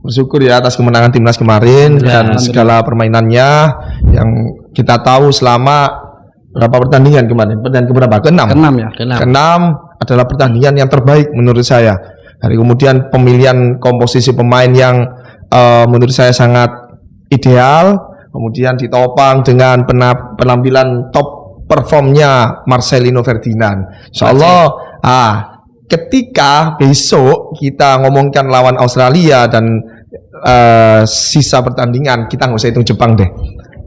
bersyukur ya atas kemenangan timnas kemarin dan segala permainannya yang kita tahu selama berapa pertandingan kemarin. Pertandingan keberapa? Keenam ya. Keenam adalah pertandingan yang terbaik menurut saya. Dari kemudian pemilihan komposisi pemain yang menurut saya sangat ideal, kemudian ditopang dengan penampilan top performnya Marcelino Ferdinand. Insyaallah ketika besok kita ngomongkan lawan Australia dan sisa pertandingan, kita nggak usah hitung Jepang deh.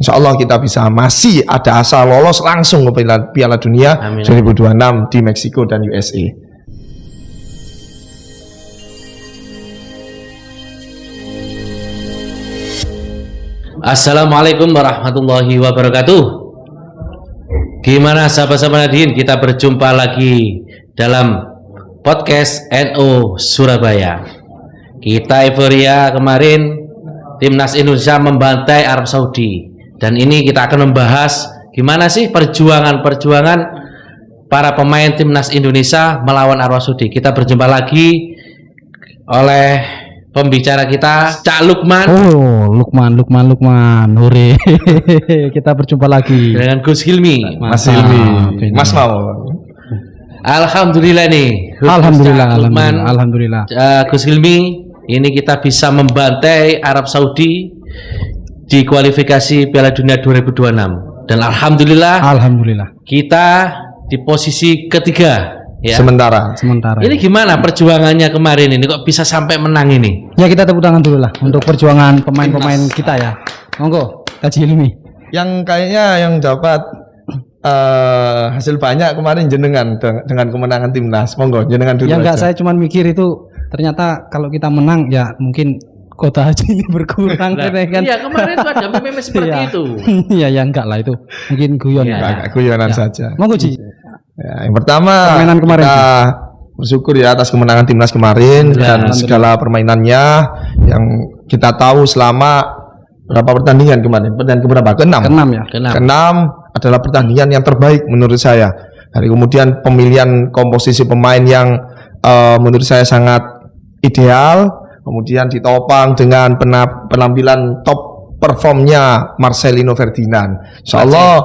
Insya Allah kita bisa masih ada asa lolos langsung ke Piala Dunia 2026 di Meksiko dan USA. Assalamualaikum warahmatullahi wabarakatuh. Gimana sahabat-sahabat Nadine, kita berjumpa lagi dalam podcast NU Surabaya. Kita euforia kemarin timnas Indonesia membantai Arab Saudi, dan ini kita akan membahas gimana sih perjuangan para pemain timnas Indonesia melawan Arab Saudi. Kita berjumpa lagi oleh pembicara kita Cak Lukman. Oh, Lukman. Hore. Kita berjumpa lagi dengan Gus Hilmi. Mas Hilmi. Mas mau. Alhamdulillah nih. Alhamdulillah. Gus Hilmi, ini kita bisa membantai Arab Saudi di kualifikasi Piala Dunia 2026. Dan alhamdulillah kita di posisi ketiga ya. Sementara. Ini gimana perjuangannya kemarin ini kok bisa sampai menang ini? Ya, kita tepuk tangan dulu lah untuk perjuangan pemain-pemain kita ya. Monggo, Kaji Hilmi. Yang kayaknya yang dapat hasil banyak kemarin jenengan dengan kemenangan timnas. Monggo jenengan dulu. Ya enggak, saya cuma mikir itu ternyata kalau kita menang ya mungkin kota haji ini berkurang kan. Iya, kemarin itu ada meme seperti itu. Iya, ya enggak lah, itu mungkin guyon ya. Guyonan saja. Monggo Ji. Ya, yang pertama kemarin kita bersyukur ya atas kemenangan timnas kemarin dan segala permainannya yang kita tahu selama berapa pertandingan kemarin. Pertandingan keberapa? Keenam adalah pertandingan yang terbaik menurut saya. Dari kemudian pemilihan komposisi pemain yang menurut saya sangat ideal, kemudian ditopang dengan penampilan top performnya Marcelino Ferdinand. Insyaallah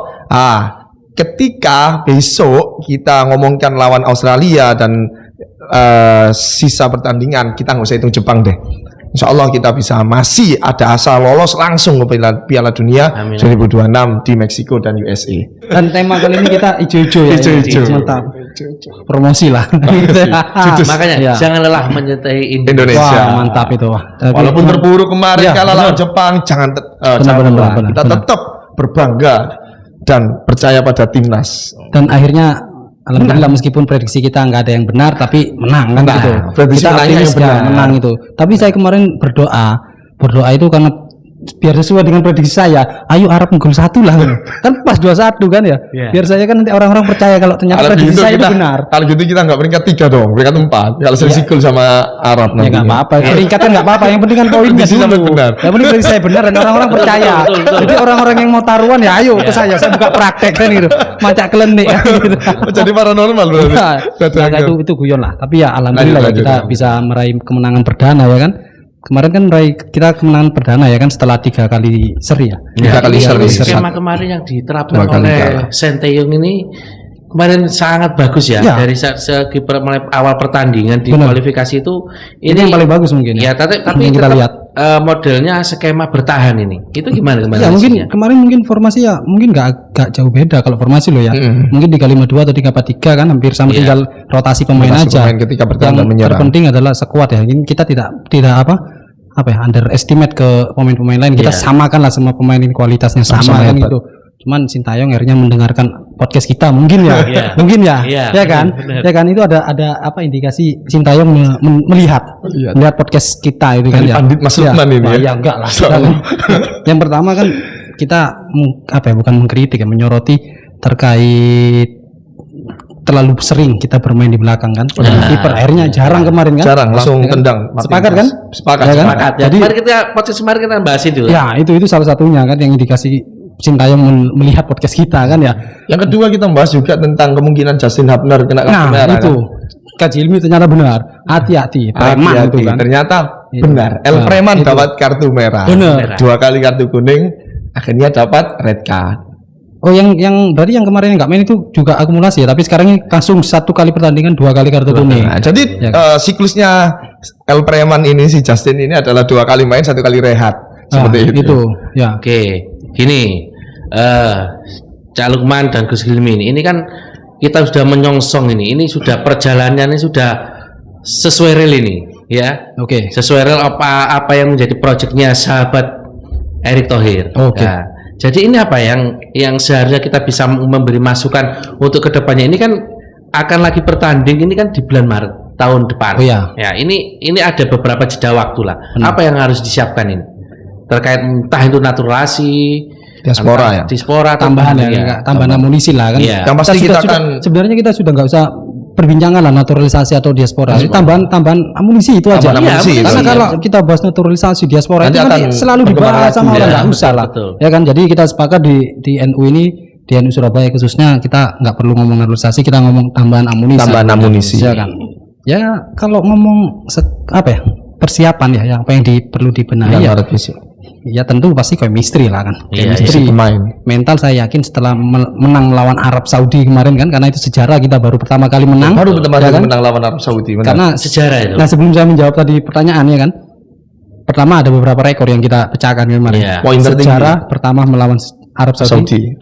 ketika besok kita ngomongkan lawan Australia dan sisa pertandingan, kita nggak usah hitung Jepang deh. Insya Allah kita bisa masih ada asa lolos langsung ke Piala Dunia 2026 di Meksiko dan USA. Dan tema kali ini kita ijo-ijo ya. Ijo-ijo. Mantap. Promosi lah. Makanya jangan lelah menyertai Indonesia. Wah, mantap itu. Walaupun terpuruk kemarin kalah lawan Jepang, jangan kita tetap berbangga dan percaya pada timnas. Dan akhirnya alhamdulillah meskipun prediksi kita nggak ada yang benar tapi menang kan gitu. Kita optimis menang itu. Tapi saya kemarin berdoa itu karena biar sesuai dengan prediksi saya. Ayo Arab unggul 1 lah. Kan pas 2-1 kan ya. Biar saya kan nanti orang-orang percaya kalau ternyata prediksi saya itu benar. Kalau gitu kita nggak peringkat 3 dong, peringkat 4. Kalau selisih gol sama Arab nanti. Ya nggak apa-apa. Peringkat kan nggak apa-apa. Yang penting kan poinnya dulu. Yang penting prediksi saya benar dan orang-orang percaya. Jadi orang-orang yang mau taruhan ya ayo ke saya buka praktek kan gitu. Macak kelenik kan gitu. Jadi paranormal berarti. Itu guyon lah. Tapi ya alhamdulillah kita bisa meraih kemenangan perdana ya kan. Kemarin kan kita kemenangan perdana ya kan setelah 3 kali seri ya. 3 kali seri. Skema kemarin yang diterapkan oleh Sinteyong ini kemarin sangat bagus ya. Dari segi mulai awal pertandingan di kualifikasi itu ini yang paling bagus mungkin. Ya, tapi kita lihat modelnya skema bertahan ini. Itu gimana kemarin? Ya mungkin kemarin formasi ya mungkin nggak jauh beda kalau formasi lo ya. Mungkin 3-5-2 atau 3-4-3 kan hampir sama, tinggal rotasi pemain aja. Ketika bertahan dan menyerang. Yang terpenting adalah sekuat ya. Kita tidak underestimate ke pemain-pemain lain. Kita samakan lah semua pemain ini kualitasnya sama kan gitu. Cuman Sintayong akhirnya mendengarkan podcast kita mungkin ya. Mungkin ya. Ya kan? Ya kan, itu ada apa indikasi Sintayong melihat podcast kita itu kan ya. Pandit Mas Lukman ini ya. Ya enggak lah. Yang pertama kan kita bukan mengkritik ya, menyoroti terkait terlalu sering kita bermain di belakang kan. Kiper akhirnya jarang kemarin kan. Jarang langsung tendang. Sepakat kan? Sepakat. Ya kan? Jadi kemarin kita bahas itu. Ya, itu salah satunya kan yang indikasi Sintayong melihat podcast kita kan ya. Yang kedua kita membahas juga tentang kemungkinan Justin Hubner kena kartu merah. Itu. kaji ilmi ternyata benar. Hati-hati, preman itu kan. Ternyata benar. El Preman dapat kartu merah. Benar. 2 kali kartu kuning, akhirnya dapat red card. Oh, yang berarti yang kemarin nggak main itu juga akumulasi ya, tapi sekarang ini langsung 1 kali pertandingan 2 kali kartu kuning. Nah, jadi siklusnya El Preman ini, si Justin ini adalah 2 kali main, 1 kali rehat. Seperti itu. Ya. Oke, gini, Cak Lukman dan Gus Hilmi ini kan kita sudah menyongsong ini sudah perjalanannya sudah sesuai rel ini, ya. Oke. Sesuai rel apa yang menjadi proyeknya sahabat Erick Thohir. Oke. Nah, jadi ini apa yang seharusnya kita bisa memberi masukan untuk kedepannya. Ini kan akan lagi bertanding ini kan di bulan Maret tahun depan. Oh ya. Ya, ini ada beberapa jeda waktu lah. Apa yang harus disiapkan ini? Terkait entah itu naturalisasi, diaspora tambahan tambahan amunisi lah kan. Yang pasti kita sebenarnya kita sudah nggak usah perbincangan lah naturalisasi atau diaspora. Tambahan amunisi itu aja. Karena kalau kita bahas naturalisasi diaspora itu kan selalu dibahas sama orang, nggak usah lah. Ya kan, jadi kita sepakat di NU ini, di NU Surabaya khususnya, kita nggak perlu ngomong naturalisasi, kita ngomong tambahan amunisi. Ya kan. Ya kalau ngomong persiapan ya, apa yang perlu dibenahi ya tentu pasti chemistry lah kan. Chemistry pemain. Mental saya yakin setelah menang melawan Arab Saudi kemarin kan, karena itu sejarah, kita baru pertama kali menang. Menang lawan Arab Saudi. Karena sejarah itu. Nah, sebelum saya menjawab tadi pertanyaan ya kan. Pertama ada beberapa rekor yang kita pecahkan kemarin. Poin sejarah pertama melawan Arab Saudi.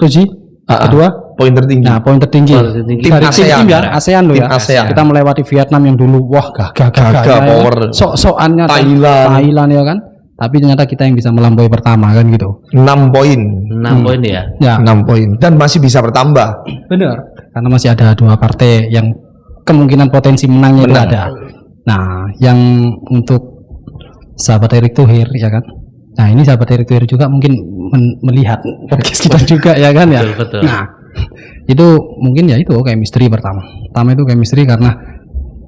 Kedua poin tertinggi. Nah, poin tertinggi. Tim ASEAN loh ya. Kita melewati Vietnam yang dulu gagah power. Sok-sokannya Thailand ya kan. Tapi ternyata kita yang bisa melampaui pertama kan gitu. 6 poin. 6 poin ya. 6 poin dan masih bisa bertambah. Benar. Karena masih ada 2 partai yang kemungkinan potensi menangnya itu ada. Nah, yang untuk sahabat Erick Thohir ya kan. Nah, ini sahabat Erick Thohir juga mungkin melihat podcast kita juga ya kan ya. Betul. Nah, itu mungkin ya itu chemistry pertama itu chemistry, karena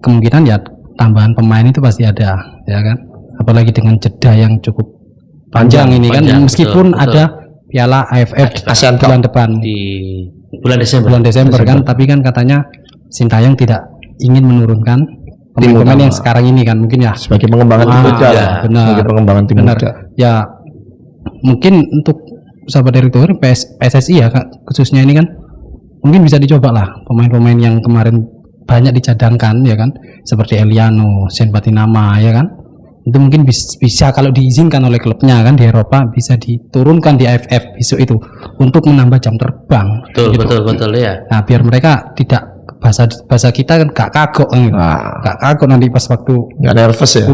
kemungkinan ya tambahan pemain itu pasti ada ya kan. Apalagi dengan jeda yang cukup panjang ini kan, meskipun ada Piala AFF ASEAN bulan depan di bulan Desember kan, tapi kan katanya Sintayong tidak ingin menurunkan pemain-pemain yang sekarang ini kan, mungkin ya sebagai pengembangan tim muda. Sebagai pengembangan tim muda. Ya mungkin untuk sahabat Erick Thohir, PSSI ya khususnya ini kan, mungkin bisa dicoba lah pemain-pemain yang kemarin banyak dicadangkan ya kan, seperti Eliano, Sen Batinama ya kan. Itu mungkin bisa kalau diizinkan oleh klubnya kan di Eropa, bisa diturunkan di AFF besok itu untuk menambah jam terbang. Betul ya. Nah, biar mereka tidak bahasa kita kan gak kagok nanti pas waktu nggak nervous ya.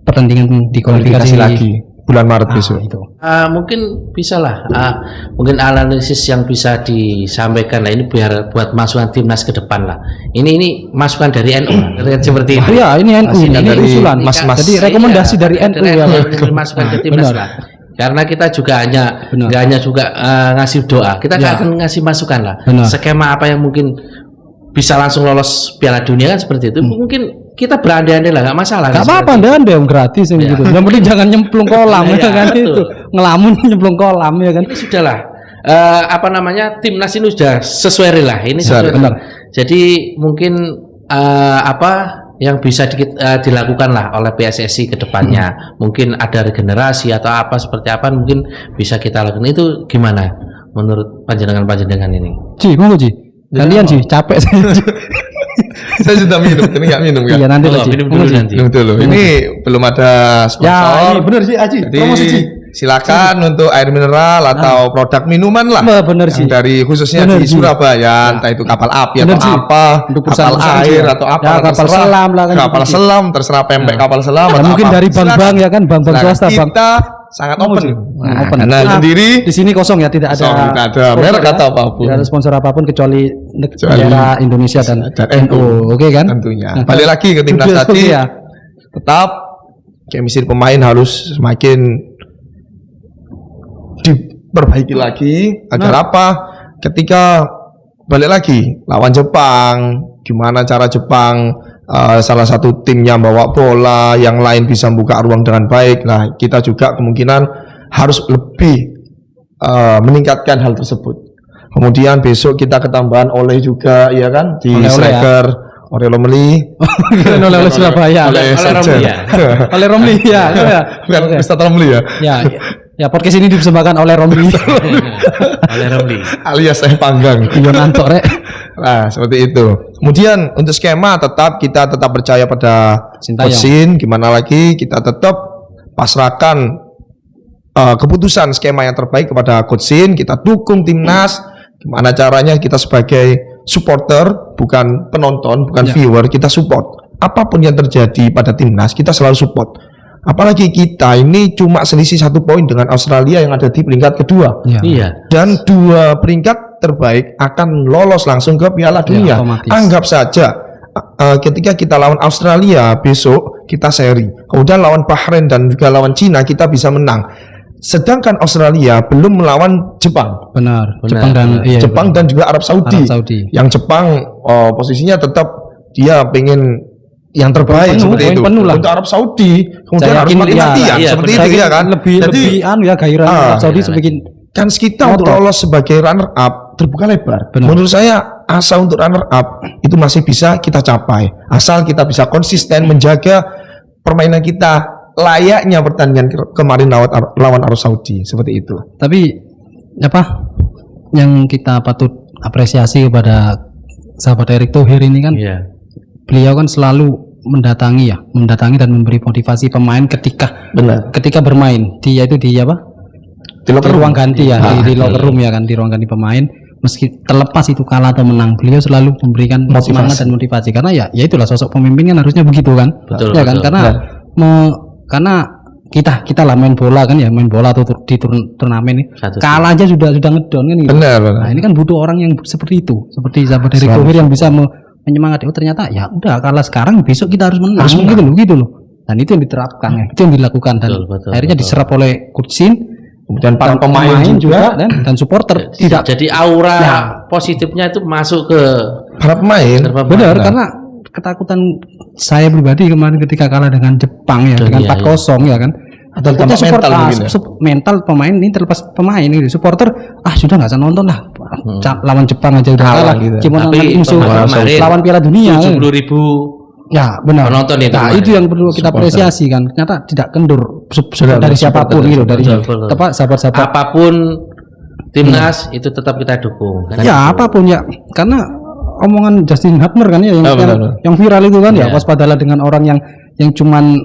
Pertandingan di kualifikasi lagi bulan Maret besok. Itu. Mungkin bisa lah. Mungkin analisis yang bisa disampaikan lah ini biar buat masukan timnas ke depan lah. Ini masukan dari NU seperti itu. Iya, ini NU. Ini usulan. Jadi rekomendasi dari NU ya. Masukan ke timnas lah. Karena kita juga nggak hanya juga ngasih doa, kita akan ngasih masukan lah. Skema apa yang mungkin bisa langsung lolos Piala Dunia kan seperti itu. Mungkin kita berandai-andai lah, nggak masalah. Nggak apa-apa, anda yang gratis yang gitu. Yang penting jangan nyemplung kolam ya kan itu. Ngelamun nyemplung kolam ya kan. Ini sudahlah. Timnas ini sudah sesuai rel lah. Ini sesuai benar. Jadi mungkin yang bisa dilakukan lah oleh PSSI ke depannya. Mungkin ada regenerasi atau apa seperti apa mungkin bisa kita lakukan. Itu gimana menurut panjenengan ini? Monggo Kalian capek saya. Saya sudah minum, ini nggak minum kan? Iya, nanti minum dulu nanti. Minum dulu. Ini belum ada sponsor. Ya, ini benar sih Aji. Promosi silakan untuk air mineral atau produk minuman lah. Benar sih. Dari khususnya di Surabaya, entah itu kapal api atau apa, kapal air atau apa, kapal selam lah kan. Kapal selam, terserah pempek kapal selam atau mungkin dari bank-bank ya kan, bank-bank swasta, Bang. Kita sangat open. Open. Nah, sendiri di sini kosong ya, tidak ada merek atau apapun. Tidak ada sponsor apapun kecuali negara Indonesia dan NU. Oke kan? Tentunya. Balik lagi ke timnas tadi. Tetap chemistry pemain harus semakin diperbaiki lagi agar apa? Ketika balik lagi lawan Jepang, gimana cara Jepang salah satu timnya bawa bola, yang lain bisa membuka ruang dengan baik. Nah, kita juga kemungkinan harus lebih meningkatkan hal tersebut. Kemudian besok kita ketambahan oleh juga ya kan di striker Oleh Romli, oleh Surabaya, oleh Romli ya. oleh Romli ya. bukan Ustadz Romli ya, Ya podcast ini dipersembahkan oleh Romli. Oleh Romli. alias saya panggang. Iya nantok rek. Nah, seperti itu. Kemudian untuk skema kita tetap percaya pada Coach. Gimana lagi kita tetap pasrahkan keputusan skema yang terbaik kepada Coach. Kita dukung timnas. Gimana caranya kita sebagai supporter, bukan penonton, bukan viewer, kita support. Apapun yang terjadi pada timnas, kita selalu support. Apalagi kita ini cuma selisih 1 poin dengan Australia yang ada di peringkat kedua. Iya. Dan 2 peringkat terbaik akan lolos langsung ke Piala Dunia. Anggap saja ketika kita lawan Australia besok kita seri, kemudian lawan Bahrain dan juga lawan Cina kita bisa menang. Sedangkan Australia belum melawan Jepang. Benar. Jepang dan juga Arab Saudi. Yang Jepang posisinya tetap dia pengen yang terbaik seperti itu. Untuk Arab Saudi kemudian harus mati seperti itu ya kan. Lebih gairah Arab Saudi sebagai kan kita untuk lolos sebagai runner up terbuka lebar. Menurut saya asa untuk runner up itu masih bisa kita capai asal kita bisa konsisten menjaga permainan kita layaknya pertandingan kemarin lawan Arab Saudi seperti itu. Tapi yang kita patut apresiasi kepada sahabat Erick Thohir ini kan, beliau kan selalu mendatangi dan memberi motivasi pemain ketika bermain di ruang ganti di locker room ya kan, di ruang ganti pemain. Meski terlepas itu kalah atau menang, beliau selalu memberikan semangat dan motivasi karena ya itulah sosok pemimpin kan harusnya begitu kan. Betul. Karena kita lah main bola atau di turnamen ini kalah aja sudah ngedon kan gitu. Benar. Nah ini kan butuh orang yang seperti itu, seperti sahabat Erick Thohir yang bisa menyemangati. Ternyata ya udah kalah sekarang, besok kita harus menang gitu loh. Dan itu yang diterapkan, itu yang dilakukan dan akhirnya diserap oleh Coach, kemudian para pemain juga dan supporter. Jadi aura positifnya itu masuk ke para pemain. Benar, karena ketakutan saya pribadi kemarin ketika kalah dengan Jepang dengan 4-0 ya kan. Atau mental pemain ini terlepas pemain ini supporter sudah nggak usah nonton lah. Lawan Jepang aja udah kalah gitu. Cuma nonton lawan Piala Dunia 70.000 ya benar penonton itu. Nah itu yang perlu kita apresiasi kan. Ternyata tidak kendur dari siapapun gitu, dari sahabat-sahabat apapun timnas itu tetap kita dukung. Apapun ya, karena omongan Justin Hubner kan yang viral itu kan waspadalah dengan orang yang cuman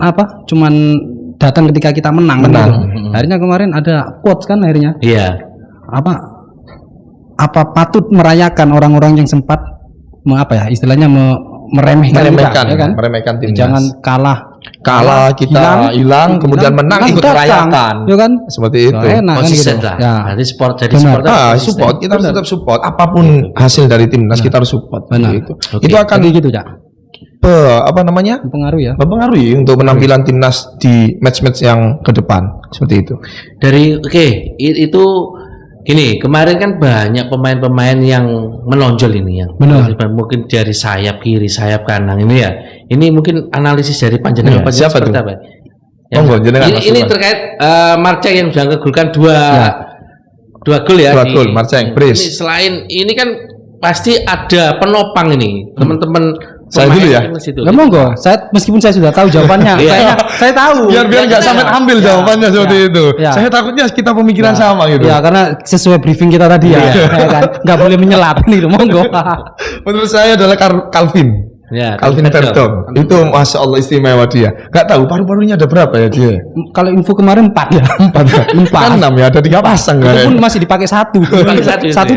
datang ketika kita menang. Gitu. Akhirnya kemarin ada quotes kan akhirnya. Apa patut merayakan orang-orang yang sempat istilahnya meremehkan timnas. Jangan kalah kita hilang kemudian menang ikut merayakan. Ya kan? Seperti itu. Konsisten lah. Jadi support kita harus tetap support apapun hasil dari timnas kita harus support. Itu akan gitu ya. Mempengaruhi untuk penampilan timnas di match-match yang ke depan seperti itu. Itu gini, kemarin kan banyak pemain-pemain yang menonjol ini yang mungkin dari sayap kiri, sayap kanan ini ya. Ini mungkin analisis dari panjenengan siapa seperti apa? Ini terkait Marceng yang sudah ngegolkan dua gol ya. 2 gol Marceng, Ini selain ini kan pasti ada penopang ini, teman-teman. Saya dulu ya. Monggo. Meskipun saya sudah tahu jawabannya, saya tahu. Biar nggak sampai ambil jawabannya seperti itu. Saya takutnya kita pemikiran sama gitu. Ya karena sesuai briefing kita tadi ya kan, nggak boleh menyelap nih, monggo. Menurut saya adalah Calvin. Calvin Vertonghen itu masya Allah istimewa dia. Nggak tahu paru-parunya ada berapa ya dia? Kalau info kemarin 4 ya. 4 kan 6 ya, ada 3 pasang kan. Itu pun masih dipakai satu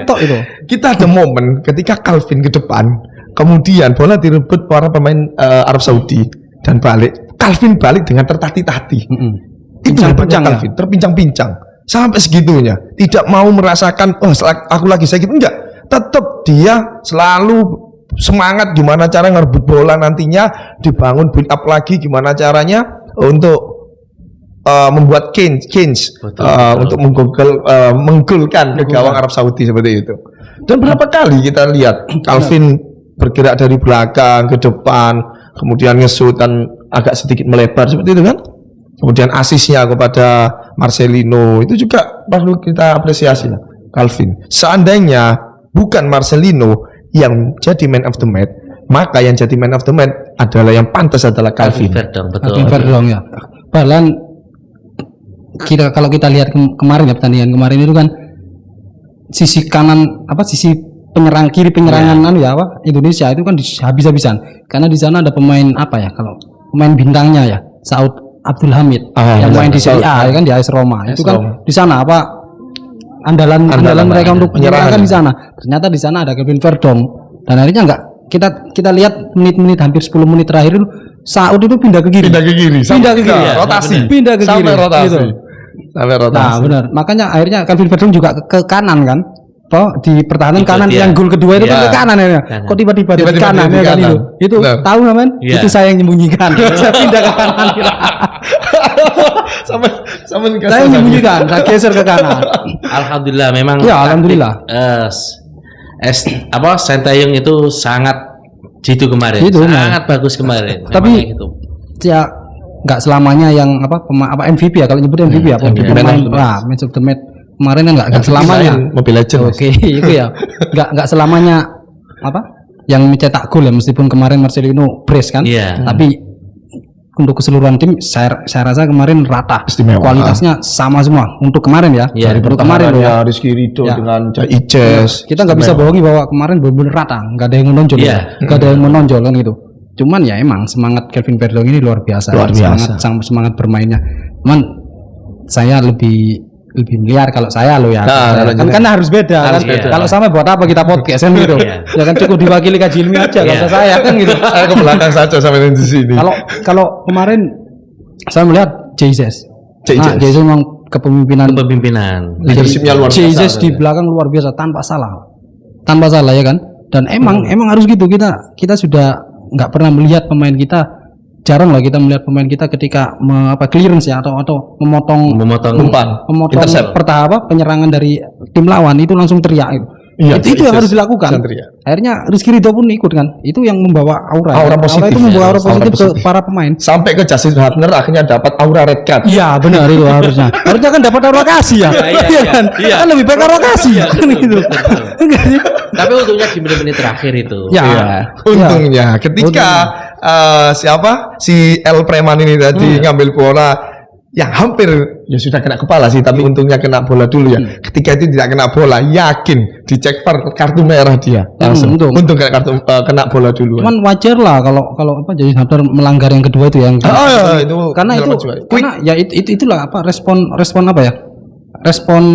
tok itu. Kita ada momen ketika Calvin ke depan, kemudian bola direbut para pemain Arab Saudi dan balik. Calvin balik dengan tertati-tati. Itu hebatnya Calvin, terpincang-pincang sampai segitunya. Tidak mau merasakan aku lagi sakit, enggak. Tetap dia selalu semangat gimana cara ngerebut bola nantinya, dibangun build up lagi gimana caranya untuk membuat change untuk menggolkan ke gawang Arab Saudi seperti itu. Dan berapa kali kita lihat Calvin bergerak dari belakang ke depan, kemudian ngesut dan agak sedikit melebar seperti itu kan. Kemudian asisnya kepada Marcelino itu juga perlu kita apresiasi Calvin. Seandainya bukan Marcelino yang jadi man of the match, maka yang jadi man of the match adalah yang pantas adalah Calvin Verdong, betul. Calvin Verdong ya. Bahkan kalau kita lihat kemarin ya, pertandingan kemarin itu kan sisi kanan sisi kiri penyerangan Indonesia itu kan habis-habisan karena di sana ada pemain kalau pemain bintangnya ya Saud Abdul Hamid yang main di Serie A ya kan di AS Roma itu kan di sana andalan mereka untuk penyerangan di sana. Ternyata di sana ada Calvin Verdong dan akhirnya kita lihat menit-menit hampir 10 menit terakhir itu Saud itu pindah ke kiri rotasi sampai rotasi. Nah benar, makanya akhirnya Calvin Verdong juga ke kanan kan di pertahanan kanan yang gol kedua itu kan ke kanan ya. Kok tiba-tiba di kanan ya kan itu tahu nggak men? Itu saya yang menyembunyikan. Saya pindah ke kanan. Saya menyembunyikan, saya geser ke kanan. Alhamdulillah memang. Ya alhamdulillah. Sintayong itu sangat jitu kemarin. Sangat bagus kemarin. Tapi ya nggak selamanya yang MVP ya kalau nyebut MVP ya. Match of the match kemarin kan nggak selamanya Mobile Legends. Oke, itu ya nggak selamanya yang mencetak gol ya, meskipun kemarin Marcelino brace kan tapi untuk keseluruhan tim saya rasa kemarin rata. Istimewa. Kualitasnya sama semua untuk kemarin ya. Dari kemarin ya Rizky Ridho dengan Ices. Kita nggak bisa bohongi bahwa kemarin benar-benar rata, nggak ada yang menonjol nggak ada yang menonjol kan gitu. Cuman ya emang semangat Calvin Verdong ini luar biasa. Semangat bermainnya. Cuman saya lebih melihat kalau saya ya. Kan harus beda kan. Kalau sama buat apa kita podcast kan gitu. Ya kan cukup diwakili Kaji Ilmi aja kalau saya kan gitu. Saya ke belakang saja sampai di sini. Kalau kemarin saya melihat Jesus memang kepemimpinan leadershipnya luar biasa. Jesus di belakang luar biasa tanpa salah ya kan. Dan emang harus gitu, kita sudah nggak pernah melihat pemain kita. Jarang lah kita melihat pemain kita ketika clearance ya atau memotong penyerangan dari tim lawan itu langsung teriak itu yang harus dilakukan. Akhirnya Rizky Ridho pun ikut kan, itu yang membawa aura positif, itu membawa aura positif ke para pemain sampai ke Justin Hubner akhirnya dapat aura red card. Iya benar itu harusnya kan dapat aura kasih ya. Kan lebih baik aura kasih kan gitu. Tapi untungnya di menit-menit terakhir itu untungnya ketika si El Preman ini tadi ngambil bola yang hampir ya sudah kena kepala sih, tapi untungnya kena bola dulu ya. Ketika itu tidak kena bola, yakin dicek kartu merah dia. Langsung untung kena bola dulu. Cuman wajar lah kalau jadi Hubner melanggar yang kedua itu yang itu karena itulah respon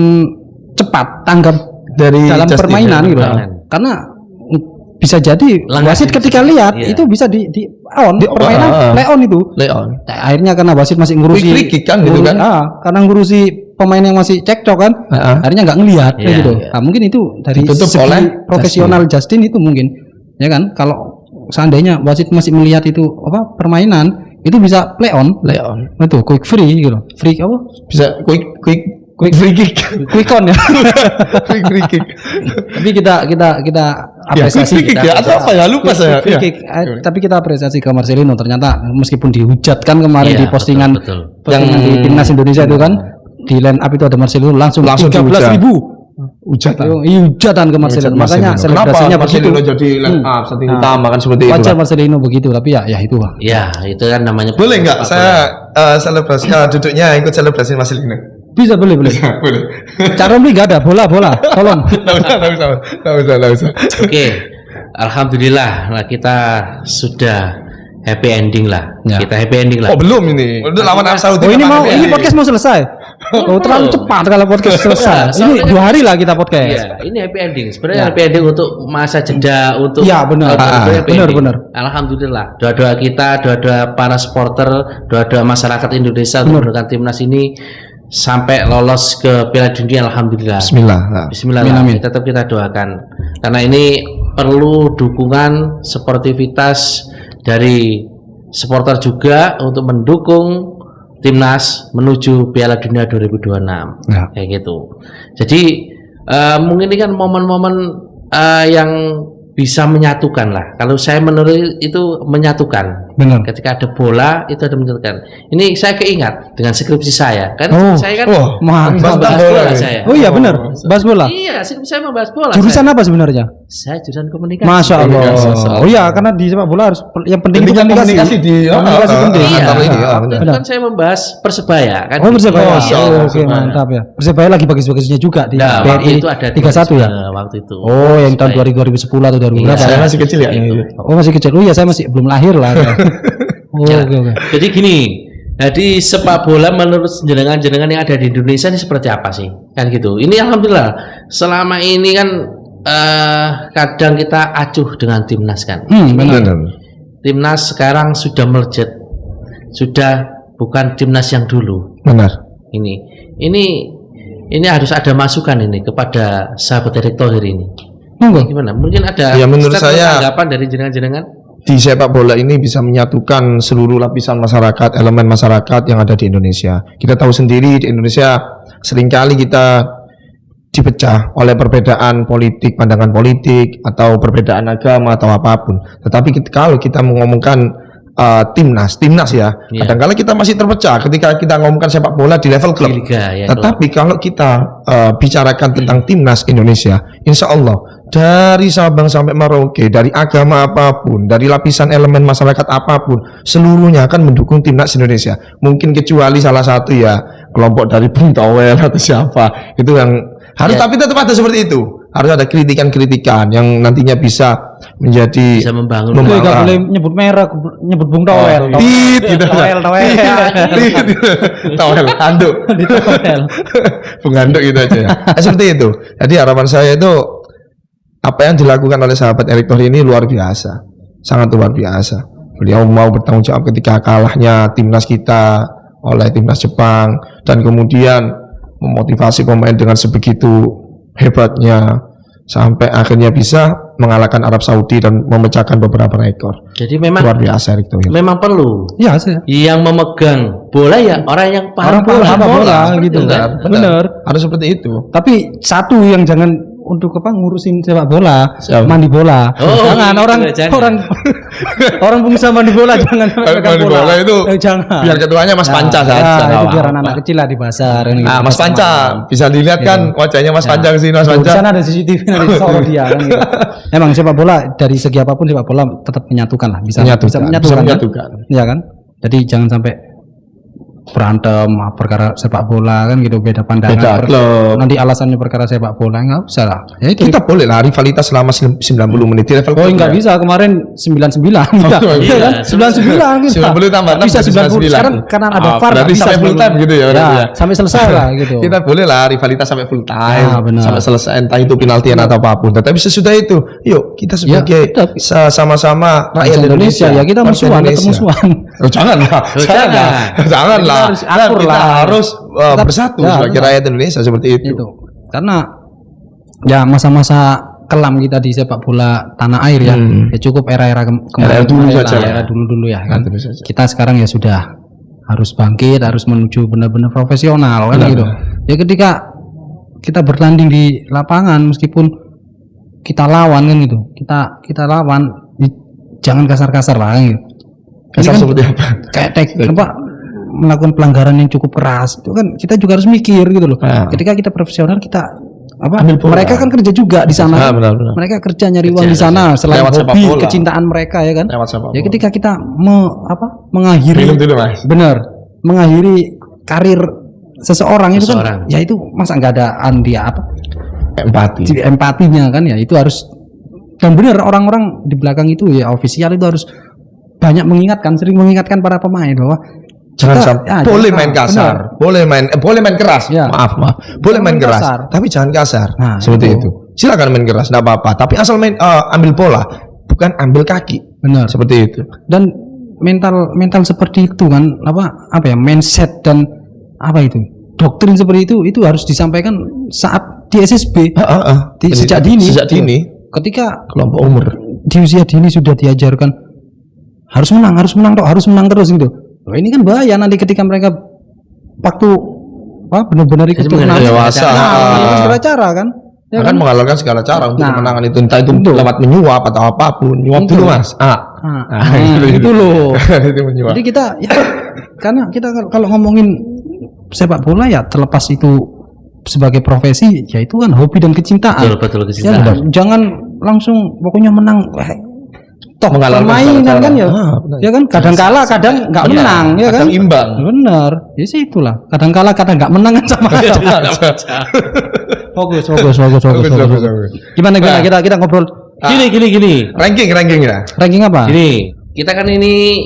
cepat tanggap dari dalam permainan gitu. Karena bisa jadi wasit ketika lihat itu bisa di permainan play on itu. Akhirnya karena wasit masih ngurusi free kick kan gitu kan. Karena ngurusi pemain yang masih cekcok kan. Akhirnya nggak ngelihat gitu. Nah, mungkin itu dari segi profesional Justin itu mungkin ya kan. Kalau seandainya wasit masih melihat itu permainan itu bisa play on. Itu quick free gitu. Free bisa quick free kick, quick on ya. quick free kick. Tapi kita apresiasi lupa saya. Tapi kita apresiasi ke Marcelino, ternyata meskipun dihujatkan kemarin di postingan yang di timnas Indonesia itu kan di line up itu ada Marcelino langsung 13.000 hujatan ke Marcelino. Makanya selebrasinya begitu. Marcelino jadi line up setting utama kan seperti itu. Wajar Marcelino begitu, tapi ya itu lah. Ya, itu kan namanya. Boleh nggak saya selebrasi duduknya ikut selebrasi Marcelino? Bisa, boleh. Cara beli nggak ada bola, tolong. Nggak usah. Oke, alhamdulillah, kita sudah happy ending lah. Kita happy ending lah. Oh belum ini. Udah lawan Arab Saudi. Ini podcast mau selesai. Terlalu cepat kalau podcast selesai. Ini 2 hari lah kita podcast. Iya, ini happy ending. Sebenarnya happy ending untuk masa jeda untuk. Iya benar. Benar. Alhamdulillah. Doa-doa kita, doa-doa para supporter, doa-doa masyarakat Indonesia untuk mendukung timnas ini sampai lolos ke Piala Dunia. Alhamdulillah. Bismillah. Tetap kita doakan karena ini perlu dukungan sportivitas dari supporter juga untuk mendukung timnas menuju Piala Dunia 2026 kayak gitu. Jadi mungkin ini kan momen-momen yang bisa menyatukan lah. Kalau saya menurut itu menyatukan. Benar. Ketika ada bola itu ada menyatukan. Ini saya keingat dengan skripsi saya. Kan saya kan bahas bola saya. Oh iya benar. Bahas bola. Iya, saya membahas bola. Jurusan apa sebenarnya? Saya jurusan komunikasi. Masya Allah. Oh iya, karena di sepak bola harus yang penting itu komunikasi penting. Kan saya membahas Persebaya kan. Oh, Persebaya. Oke, mantap ya. Persebaya lagi bagus-bagusnya juga di BRI itu ada 31 ya. Waktu itu. Oh, yang tahun 2010 atau 2000 berapa? Saya masih kecil ya. Oh, masih kecil. Oh iya, saya masih belum lahir lah. Oke. Jadi gini, jadi sepak bola menurut jenengan-jenengan yang ada di Indonesia ini seperti apa sih? Kan gitu. Ini alhamdulillah selama ini kan kadang kita acuh dengan timnas kan. Benar. Timnas sekarang sudah melejit, sudah bukan timnas yang dulu. Benar. Ini harus ada masukan ini kepada sahabat Erick Thohir ini. Gimana? Mungkin ada ya, menurut saya tanggapan dari jenengan-jenengan. Di sepak bola ini bisa menyatukan seluruh lapisan masyarakat, elemen masyarakat yang ada di Indonesia. Kita tahu sendiri di Indonesia seringkali kita dipecah oleh perbedaan politik, pandangan politik, atau perbedaan agama atau apapun. Tetapi kalau kita mengomongkan timnas ya, kadang-kala kita masih terpecah ketika kita ngomongkan sepak bola di level klub. Tetapi kalau kita bicarakan tentang timnas Indonesia, insya Allah dari Sabang sampai Merauke, dari agama apapun, dari lapisan elemen masyarakat apapun, seluruhnya akan mendukung timnas Indonesia. Mungkin kecuali salah satu ya kelompok dari Bung Towel atau siapa itu yang harus, tapi tetap ada seperti itu. Harus ada kritikan-kritikan yang nantinya bisa menjadi bisa membangun. Nggak boleh nyebut merek, nyebut Bung Towel. Towel, handuk. Bung handuk gitu aja ya. Seperti itu. Jadi harapan saya itu apa yang dilakukan oleh sahabat Erick Thohir ini luar biasa, sangat luar biasa. Beliau mau bertanggung jawab ketika kalahnya timnas kita oleh timnas Jepang, dan kemudian memotivasi pemain dengan sebegitu hebatnya sampai akhirnya bisa mengalahkan Arab Saudi dan memecahkan beberapa rekor. Jadi memang luar biasa Erick Thohir. Memang perlu. Ya, yang memegang bola ya orang yang paham bola gitu. Benar. Harus seperti itu. Tapi satu yang jangan untuk ngurusin sepak bola, mandi bola. Jangan orang pengusaha mandi bola jangan mandi bola itu. Jangan. Biar ketuanya Mas Panca saja. Itu biar anak-anak kecil lah di pasar. Mas Panca bisa dilihat kan wajahnya Mas Panca ke sini, Mas Panca. Di sana ada CCTV nanti soal dia kan gitu. Emang sepak bola dari segi apapun sepak bola tetap menyatukan lah, bisa menyatukan. Iya kan? Jadi jangan sampai berantem perkara sepak bola kan gitu, beda pandangan, nanti alasannya perkara sepak bola, nggak usah lah ya, kita boleh lah rivalitas selama 90 menit di level nggak bisa, kemarin 99 kan 99 kita 90 tambah bisa 90 sekarang karena ada VAR berarti sampai full time gitu ya, sampai selesai lah gitu. Kita boleh lah rivalitas sampai full time, sampai selesai, entah itu penaltian atau apapun, tetapi sesudah itu yuk kita sebagai sama-sama rakyat Indonesia ya kita musuhan. Janganlah. Harus bersatu sebagai rakyat Indonesia seperti itu. Karena ya masa-masa kelam kita di sepak bola tanah air ya, ya cukup era-era dulu ya kan. Kita sekarang ya sudah harus bangkit, harus menuju benar-benar profesional kan gitu. Ya ketika kita bertanding di lapangan, meskipun kita lawan kan gitu, kita lawan jangan kasar-kasar lah gitu. Kasar kan, seperti apa? Kayak melakukan pelanggaran yang cukup keras itu kan kita juga harus mikir gitu loh. Ketika kita profesional kita mereka kan kerja juga di sana. Mereka kerja nyari uang di sana selain hobi kecintaan mereka ya kan. Ya ketika kita mengakhiri karir seseorang itu kan ya itu masa nggak ada empatinya kan, ya itu harus, dan benar orang-orang di belakang itu ya ofisial itu harus sering mengingatkan para pemain bahwa boleh main kasar, boleh main keras, boleh main keras, tapi jangan kasar. Seperti itu. Silakan main keras, enggak apa-apa, tapi asal ambil bola, bukan ambil kaki. Benar. Seperti itu. Dan mental seperti itu kan mindset dan doktrin seperti itu harus disampaikan saat di SSB sejak dini. Ketika kelompok umur di usia dini sudah diajarkan harus menang terus gitu. Nah, ini kan bahaya nanti ketika mereka waktu benar-benar ikut dewasa, segala cara kan. Ya kan menghalalkan segala cara untuk kemenangan itu, entah itu lewat menyuap atau apapun. Nyuap dulu Mas. Itu loh. Itu menyuap. Jadi kita karena kita kalau ngomongin sepak bola ya terlepas itu sebagai profesi, ya itu kan hobi dan kecintaan. Betul kecintaan. Ya, jangan langsung pokoknya menang. Toh permainan kan ya kan kadang kalah kadang nggak menang ya kan, kadang imbang. Bener, ya sih itulah. Kadang kalah kadang nggak menang kan sama aja. Fokus. Gimana kita ngobrol. Gini. Ranking ya. Ranking apa? Gini, kita kan ini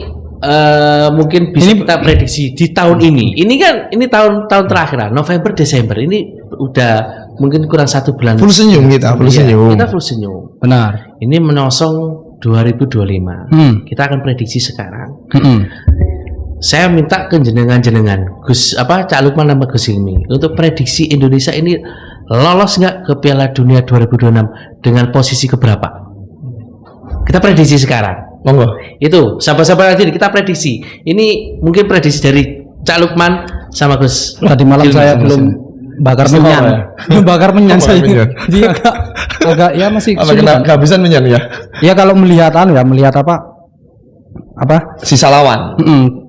mungkin bisa kita prediksi di tahun ini. Ini kan tahun terakhir lah, November Desember ini udah mungkin kurang 1 bulan. Full senyum kita, Kita full senyum. Benar. Ini menyosong 2025. Kita akan prediksi sekarang. Saya minta ke jenengan Cak Lukman sama Gus Hilmi untuk prediksi Indonesia ini lolos nggak ke Piala Dunia 2026 dengan posisi keberapa? Kita prediksi sekarang. Monggo. Itu sahabat-sahabat nanti kita prediksi. Ini mungkin prediksi dari Cak Lukman sama Gus. Tadi malam saya belum bakar menyan saya. Jadi agak ya masih sulit. Kehabisan menyan ya. Ya kalau melihat apa sisa lawan.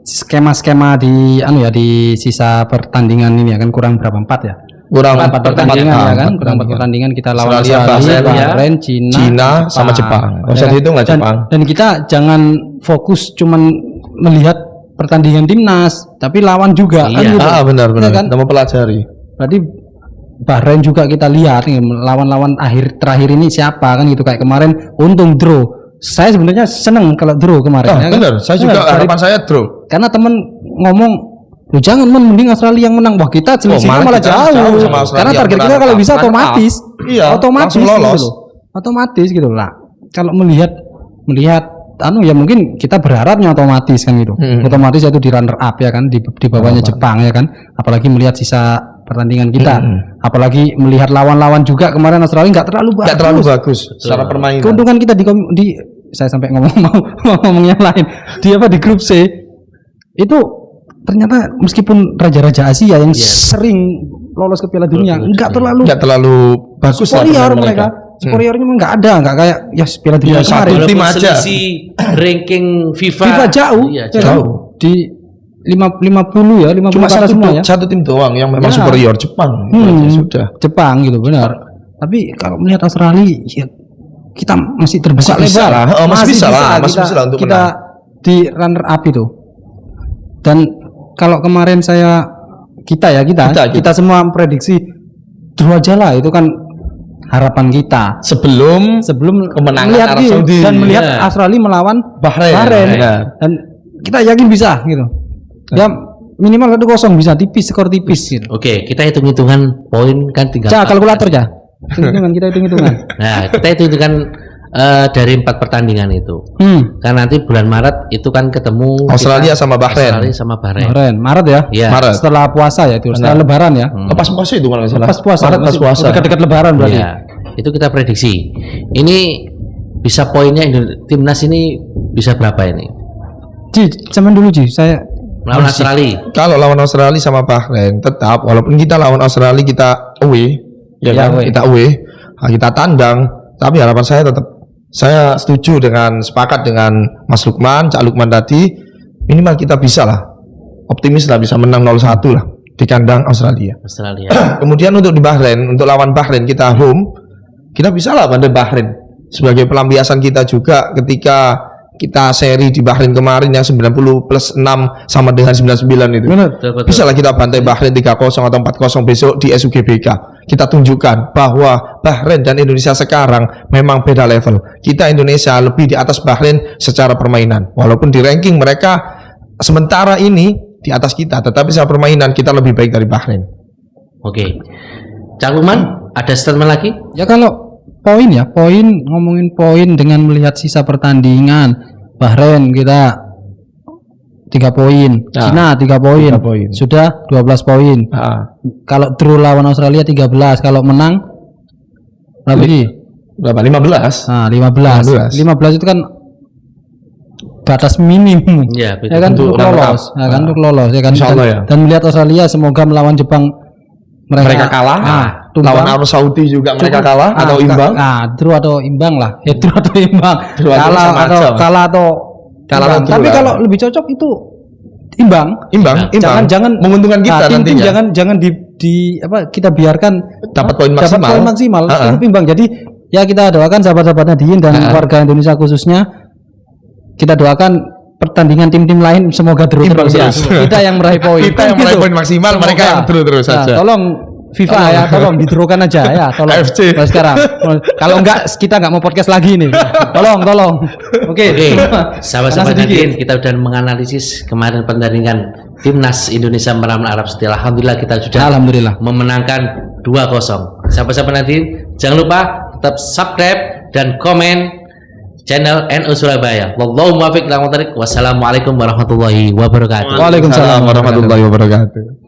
Skema-skema di di sisa pertandingan ini ya kan kurang berapa 4 ya? Kurang 4 pertandingan ya kan? Kurang 4 pertandingan kita lawan Australia, Bahrain, Cina sama Jepang. Usah dihitung lah Jepang. Dan kita jangan fokus cuman melihat pertandingan timnas, tapi lawan juga kan gitu. Benar. Ya kan? Kita mempelajari. Berarti Bahrain juga kita lihat nih lawan-lawan terakhir ini siapa kan gitu, kayak kemarin untung draw. Saya sebenarnya seneng kalau draw kemarin. Ya benar. Kan? Saya juga harapan saya draw. Karena temen ngomong, lu jangan mending Australia yang menang. Wah kita selisihnya malah jauh. Karena target kita kalau bisa otomatis, otomatis lolos. Gitu. Otomatis gitu lah. Kalau melihat ya mungkin kita berharapnya otomatis kan gitu. Otomatis itu di runner up ya kan, di bawahnya Jepang ya kan. Apalagi melihat sisa pertandingan kita, apalagi melihat lawan-lawan juga kemarin Australia nggak terlalu bagus secara permainan. Keuntungan kita di saya sampai ngomong yang lain di grup C itu ternyata meskipun raja-raja Asia yang sering lolos ke Piala Dunia nggak terlalu bagus superior mereka. Superiornya nggak ada, nggak kayak ya Piala Dunia kemarin. Tim aja. Ranking FIFA jauh. Di 50 ya, 50 cuma semua ya. Satu tim doang yang memang superior, Jepang. Sudah. Jepang gitu benar. Tapi kalau melihat Australia ya, kita masih terbuka lebar. Masih bisa lah untuk kita menang. Di runner up itu. Dan kalau kemarin kita semua prediksi draw aja lah, itu kan harapan kita sebelum kemenangan melihat Arab Saudi dan melihat Australia melawan Bahrain. Dan kita yakin bisa gitu. Ya minimal 1-0 bisa skor tipis gitu. Oke, kita hitung-hitungan poin kan tinggal. Kalkulator ya. Hitung-hitungan. Nah, kita hitung-hitungan dari 4 pertandingan itu. Karena nanti bulan Maret itu kan ketemu Australia sama Bahrain. Maret ya? Iya. Maret. Setelah puasa ya itu, setelah Lebaran ya. Pas puasa itu kalau salah. Pas puasa. Dekat-dekat Lebaran berarti. Iya. Itu kita prediksi. Ini bisa poinnya timnas ini bisa berapa ini? Zaman dulu saya lawan Australia. Kalau lawan Australia sama Bahrain tetap walaupun kita lawan Australia kita away, kita away, kita tandang, tapi harapan saya tetap saya sepakat dengan Mas Lukman, Cak Lukman tadi, minimal kita bisa lah, optimis lah bisa menang 0-1 lah di kandang Australia. Kemudian untuk di Bahrain, untuk lawan Bahrain kita home, kita bisa lah pada Bahrain sebagai pelampiasan kita juga ketika kita seri di Bahrain kemarin yang 90+6 sama dengan 99 itu. Bisa lah kita bantai Bahrain 3-0 atau 4-0 besok di SUGBK. Kita tunjukkan bahwa Bahrain dan Indonesia sekarang memang beda level. Kita Indonesia lebih di atas Bahrain secara permainan. Walaupun di ranking mereka sementara ini di atas kita, tetapi secara permainan kita lebih baik dari Bahrain. Oke. Cak Lukman, ada statement lagi? Ya kalau ngomongin poin dengan melihat sisa pertandingan, Bahrain kita 3 poin, Cina 3 poin, sudah 12 poin. Kalau draw lawan Australia 13, kalau menang berapa? 15. Nah, 15 itu kan batas minimum. Ya kan untuk lolos. Untuk lolos ya kan. Dan melihat Australia semoga melawan Jepang mereka kalah. Lawan Arab Saudi juga mereka kalah atau imbang. Draw atau imbang lah. Ya draw atau imbang. Kalah atau tapi kalau lebih cocok itu imbang. Jangan menguntungkan kita nantinya. Jangan kita biarkan dapat poin maksimal. Itu imbang. Jadi Ya kita doakan sahabat-sahabat Nadiyin dan warga Indonesia khususnya, kita doakan pertandingan tim-tim lain semoga terus ya. Kita yang meraih poin. Kita yang meraih poin maksimal, semoga. mereka yang terus saja. Tolong FIFA ya, tolong didrokan aja ya, tolong. AFC. Sekarang. Kalau enggak kita enggak mau podcast lagi nih. Tolong. Oke. Sahabat-sahabat Nadiyin, kita sudah menganalisis kemarin pertandingan Timnas Indonesia melawan Arab Saudi. Alhamdulillah kita sudah memenangkan 2-0. Sahabat-sahabat Nadiyin, jangan lupa tetap subscribe dan komen channel NU Surabaya. Wallahu muwaffiq ila aqwamit thoriq. Wassalamualaikum warahmatullahi wabarakatuh. Waalaikumsalam warahmatullahi wabarakatuh.